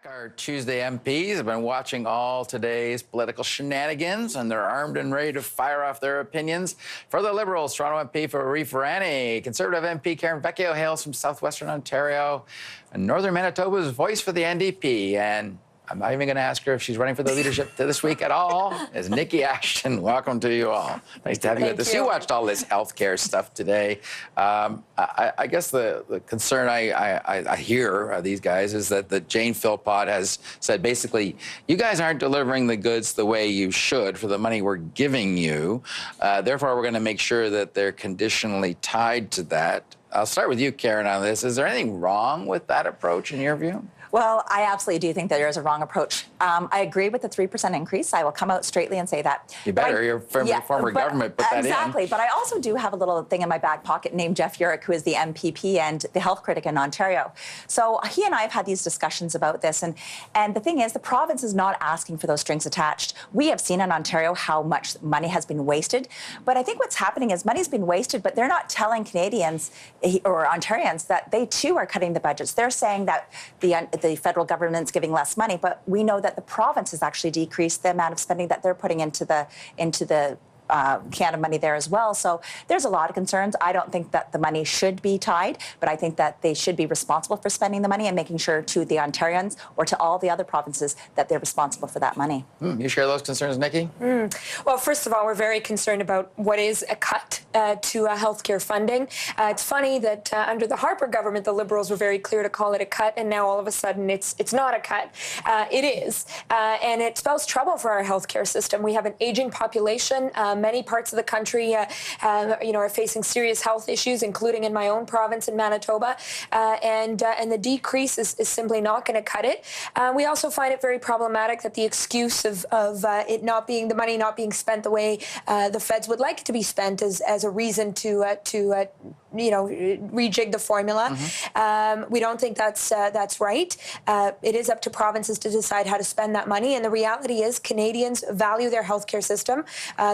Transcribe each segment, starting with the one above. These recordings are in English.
Our Tuesday MPs have been watching all today's political shenanigans, and they're armed and ready to fire off their opinions. For the Liberals, Toronto MP for Reef-Rani, Conservative MP Karen Vecchio hails from southwestern Ontario, and northern Manitoba's voice for the NDP. And I'm not even going to ask her if she's running for the leadership this week at all. Is Nikki Ashton. Welcome to you all. Nice to have you with us. You watched all this healthcare stuff today. I guess the concern I hear these guys is that Jane Philpott has said basically, you guys aren't delivering the goods the way you should for the money we're giving you. Therefore, we're going to make sure that they're conditionally tied to that. I'll start with you, Karen, on this. Is there anything wrong with that approach in your view? Well, I absolutely do think that there is a wrong approach. I agree with the 3% increase. I will come out straightly and say that. You better. Your former government put that in. Exactly. But I also do have a little thing in my back pocket named Jeff Urick, who is the MPP and the health critic in Ontario. So he and I have had these discussions about this. And the thing is, the province is not asking for those strings attached. We have seen in Ontario how much money has been wasted. But I think what's happening is money's been wasted, but they're not telling Canadians or Ontarians that they too are cutting the budgets. They're saying that the federal government's giving less money, but we know that the province has actually decreased the amount of spending that they're putting into the can of money there as well. So there's a lot of concerns. I don't think that the money should be tied, but I think that they should be responsible for spending the money and making sure to the Ontarians or to all the other provinces that they're responsible for that money. You share those concerns, Nikki? Well, first of all, we're very concerned about what is a cut to healthcare funding. It's funny that under the Harper government, the Liberals were very clear to call it a cut, and now all of a sudden it's not a cut. It is, and it spells trouble for our healthcare system. We have an aging population. Many parts of the country, are facing serious health issues, including in my own province in Manitoba, and the decrease is simply not going to cut it. We also find it very problematic that the excuse of it not being the money not being spent the way the feds would like it to be spent as a reason to rejig the formula. We don't think that's right. It is up to provinces to decide how to spend that money, and the reality is Canadians value their healthcare system.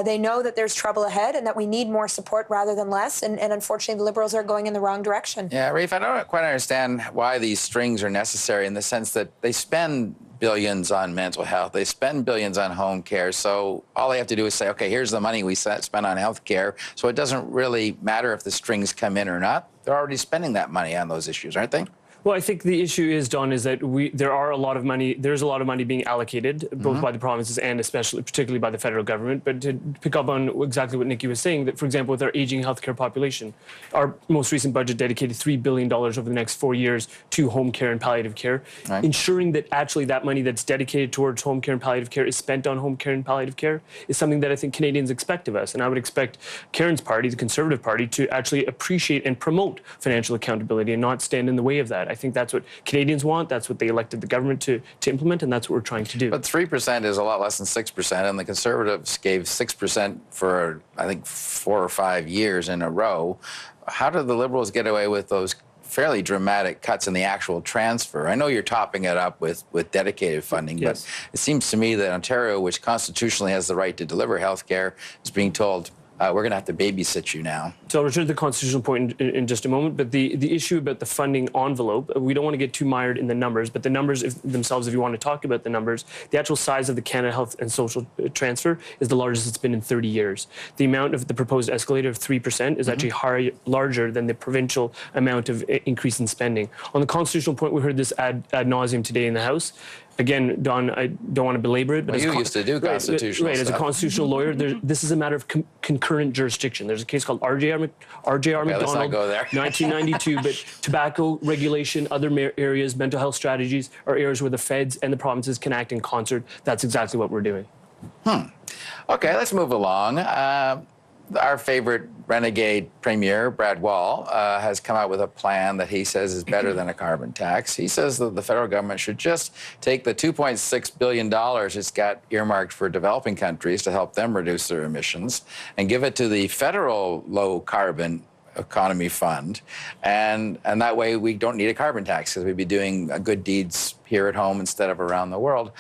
They know that there's trouble ahead and that we need more support rather than less, and unfortunately the Liberals are going in the wrong direction. Yeah, Reef, I don't quite understand why these strings are necessary in the sense that they spend billions on mental health. They spend billions on home care. So all they have to do is say, okay, here's the money we spent on health care. So it doesn't really matter if the strings come in or not. They're already spending that money on those issues, aren't they? Well, I think the issue is, Don, is that there's a lot of money being allocated, both by the provinces and particularly by the federal government. But to pick up on exactly what Nikki was saying, that, for example, with our aging healthcare population, our most recent budget dedicated $3 billion over the next 4 years to home care and palliative care, ensuring that actually that money that's dedicated towards home care and palliative care is spent on home care and palliative care is something that I think Canadians expect of us. And I would expect Karen's party, the Conservative Party, to actually appreciate and promote financial accountability and not stand in the way of that. I think that's what Canadians want. That's what they elected the government to implement, and that's what we're trying to do. But 3% is a lot less than 6%, and the Conservatives gave 6% for, I think, 4 or 5 years in a row. How did the Liberals get away with those fairly dramatic cuts in the actual transfer? I know you're topping it up with dedicated funding, but it seems to me that Ontario, which constitutionally has the right to deliver health care, is being told, we're going to have to babysit you now. So I'll return to the constitutional point in just a moment, but the issue about the funding envelope, we don't want to get too mired in the numbers, but the numbers themselves, if you want to talk about the numbers, the actual size of the Canada Health and Social transfer is the largest it's been in 30 years. The amount of the proposed escalator of 3% is actually larger than the provincial amount of increase in spending. On the constitutional point, we heard this ad nauseum today in the House. Again, Don, I don't want to belabor it, but you used to do constitutional stuff. As a constitutional lawyer, this is a matter of concurrent jurisdiction. There's a case called RJR McDonald, let's not go there. 1992, but tobacco regulation, other areas, mental health strategies are areas where the feds and the provinces can act in concert. That's exactly what we're doing. Okay, let's move along. Our favorite renegade premier, Brad Wall, has come out with a plan that he says is better than a carbon tax. He says that the federal government should just take the $2.6 billion it's got earmarked for developing countries to help them reduce their emissions and give it to the federal low carbon economy fund. And that way we don't need a carbon tax because we'd be doing good deeds here at home instead of around the world.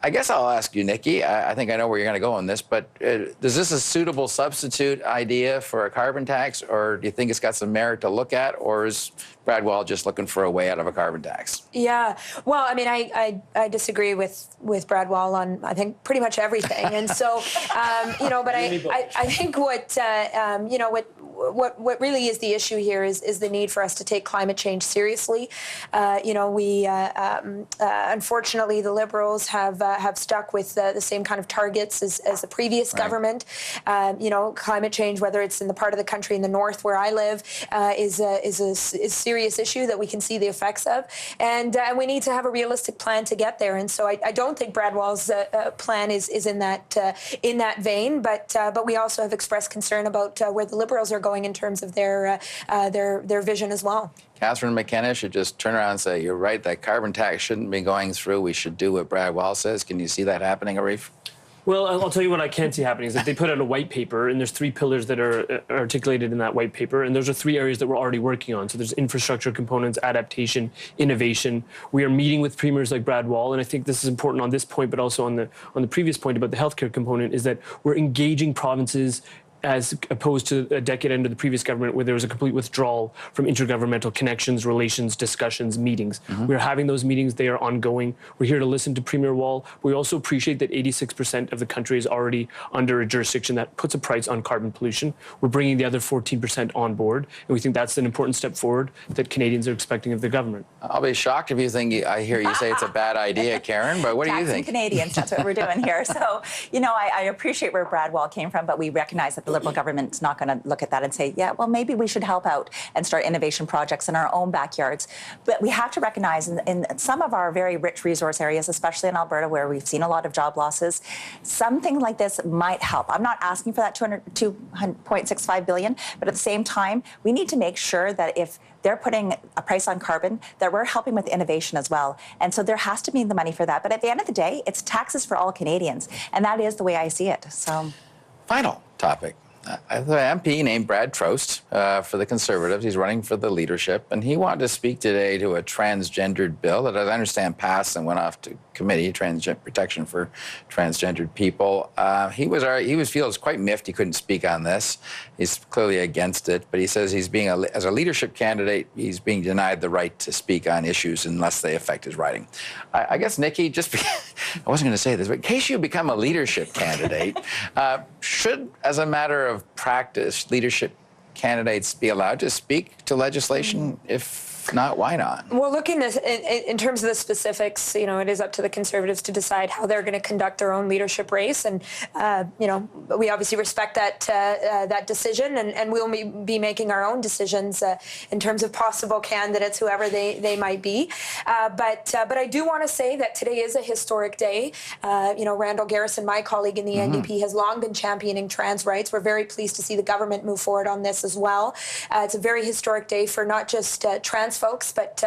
I guess I'll ask you, Nikki. I think I know where you're going to go on this, but is this a suitable substitute idea for a carbon tax, or do you think it's got some merit to look at, or is Brad Wall just looking for a way out of a carbon tax? Yeah, well, I mean, I disagree with Brad Wall on, I think, pretty much everything, and so you know, but I think what you know, what really is the issue here is the need for us to take climate change seriously. You know, we unfortunately the Liberals have stuck with the same kind of targets as the previous government. You know, climate change, whether it's in the part of the country in the north where I live, is a serious issue that we can see the effects of, and we need to have a realistic plan to get there. And so I don't think Brad Wall's plan is in that vein, but we also have expressed concern about where the Liberals are going in terms of their vision as well. Catherine McKenna should just turn around and say, you're right, that carbon tax shouldn't be going through. We should do what Brad Wall says. Can you see that happening, Arif? Well, I'll tell you what I can see happening is that they put out a white paper, and there's 3 pillars that are articulated in that white paper, and those are 3 areas that we're already working on. So there's infrastructure components, adaptation, innovation. We are meeting with premiers like Brad Wall, and I think this is important on this point, but also on the previous point about the healthcare component, is that we're engaging provinces as opposed to a decade under the previous government where there was a complete withdrawal from intergovernmental connections, relations, discussions, meetings. We're having those meetings. They are ongoing. We're here to listen to Premier Wall. We also appreciate that 86% of the country is already under a jurisdiction that puts a price on carbon pollution. We're bringing the other 14% on board, and we think that's an important step forward that Canadians are expecting of the government. I'll be shocked if you think, I hear you say it's a bad idea, Karen, but what do you think? Canadians, that's what we're doing here. So, you know, I appreciate where Brad Wall came from, but we recognize that the Liberal government's not going to look at that and say, yeah, well, maybe we should help out and start innovation projects in our own backyards. But we have to recognize in some of our very rich resource areas, especially in Alberta, where we've seen a lot of job losses, something like this might help. I'm not asking for that $200.65 billion, but at the same time, we need to make sure that if they're putting a price on carbon, that we're helping with innovation as well. And so there has to be the money for that. But at the end of the day, it's taxes for all Canadians. And that is the way I see it. So, final topic. The MP named Brad Trost for the Conservatives. He's running for the leadership, and he wanted to speak today to a transgendered bill that, as I understand, passed and went off to committee, protection for transgendered people. He feels quite miffed he couldn't speak on this. He's clearly against it, but he says he's as a leadership candidate, he's being denied the right to speak on issues unless they affect his riding. I guess, Nikki, I wasn't going to say this, but in case you become a leadership candidate, should, as a matter of practice, leadership candidates be allowed to speak to legislation? If not, why not? Well, looking in terms of the specifics, you know, it is up to the Conservatives to decide how they're going to conduct their own leadership race, and you know, we obviously respect that decision, and we'll be making our own decisions in terms of possible candidates, whoever they might be. But I do want to say that today is a historic day. You know, Randall Garrison, my colleague in the NDP, has long been championing trans rights. We're very pleased to see the government move forward on this as well. It's a very historic day for not just trans folks, but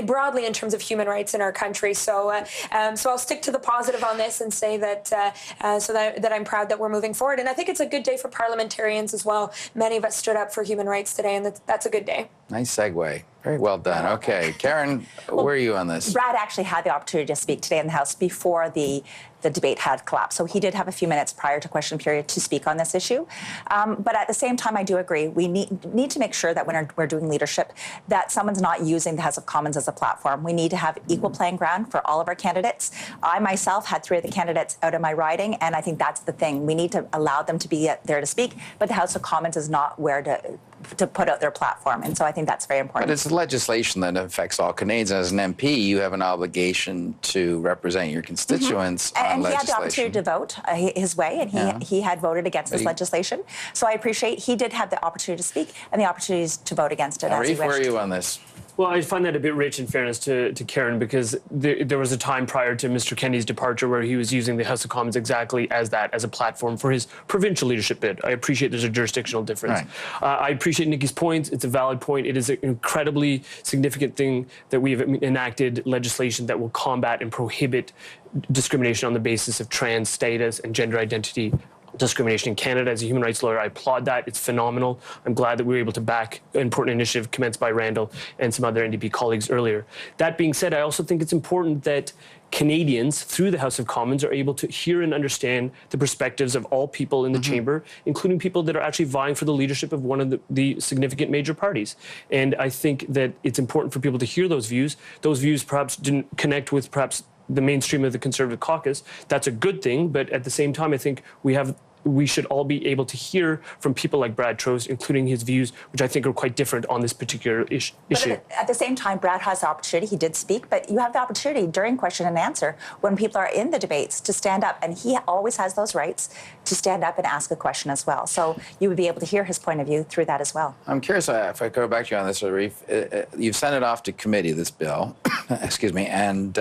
broadly in terms of human rights in our country. So I'll stick to the positive on this and say that that I'm proud that we're moving forward. And I think it's a good day for parliamentarians as well. Many of us stood up for human rights today, and that's a good day. Nice segue. Very well done. Okay, Karen, where are you on this? Brad actually had the opportunity to speak today in the House before the debate had collapsed. So he did have a few minutes prior to question period to speak on this issue. But at the same time, I do agree. We need to make sure that when we're doing leadership, that someone's not using the House of Commons as a platform. We need to have equal playing ground for all of our candidates. I myself had 3 of the candidates out of my riding, and I think that's the thing. We need to allow them to be there to speak, but the House of Commons is not where to put out their platform. And so I think that's very important. But it's legislation that affects all Canadians. As an MP, you have an obligation to represent your constituents on and legislation. He had the opportunity to vote his way, and he had voted against this legislation. So I appreciate he did have the opportunity to speak and the opportunities to vote against it as he wished. Arif, where are you on this? Well, I find that a bit rich, in fairness to Karen, because there was a time prior to Mr. Kennedy's departure where he was using the House of Commons exactly as that, as a platform for his provincial leadership bid. I appreciate there's a jurisdictional difference. Right. I appreciate Nikki's point. It's a valid point. It is an incredibly significant thing that we have enacted legislation that will combat and prohibit discrimination on the basis of trans status and gender identity discrimination in Canada. As a human rights lawyer, I applaud that. It's phenomenal. I'm glad that we were able to back an important initiative commenced by Randall and some other NDP colleagues earlier. That being said, I also think it's important that Canadians, through the House of Commons, are able to hear and understand the perspectives of all people in the chamber, including people that are actually vying for the leadership of one of the significant major parties. And I think that it's important for people to hear those views. Those views perhaps didn't connect with perhaps the mainstream of the Conservative caucus. That's a good thing, but at the same time, I think we should all be able to hear from people like Brad Trost, including his views, which I think are quite different on this particular issue. But at the same time, Brad has the opportunity. He did speak, but you have the opportunity during question and answer when people are in the debates to stand up, and he always has those rights to stand up and ask a question as well. So you would be able to hear his point of view through that as well. I'm curious if I go back to you on this, Arif. You've sent it off to committee, this bill, excuse me, and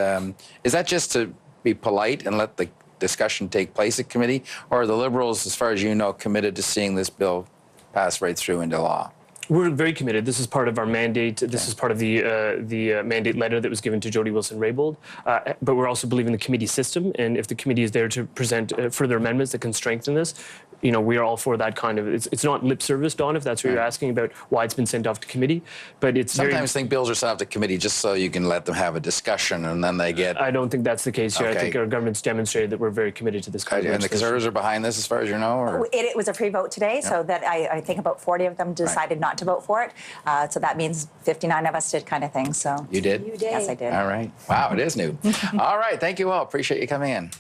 is that just to be polite and let the discussion take place at committee, or are the Liberals, as far as you know, committed to seeing this bill pass right through into law? We're very committed. This is part of our mandate. This is part of the mandate letter that was given to Jody Wilson-Raybould. But we're also believing the committee system, and if the committee is there to present further amendments that can strengthen this, we are all for that kind of. It's not lip service, Don, if that's what you're asking about why it's been sent off to committee. But it's sometimes think bills are sent off to committee just so you can let them have a discussion and then they get. I don't think that's the case here. Okay. I think our government's demonstrated that we're very committed to this kind of. And the Conservatives are behind this, as far as you know, or? It was a free vote today, so that I think about 40 of them decided not to vote for it. So that means 59 of us did, kind of thing. So You did? You did. yes, I did. All right. Wow, it is new. All right. Thank you all. Appreciate you coming in.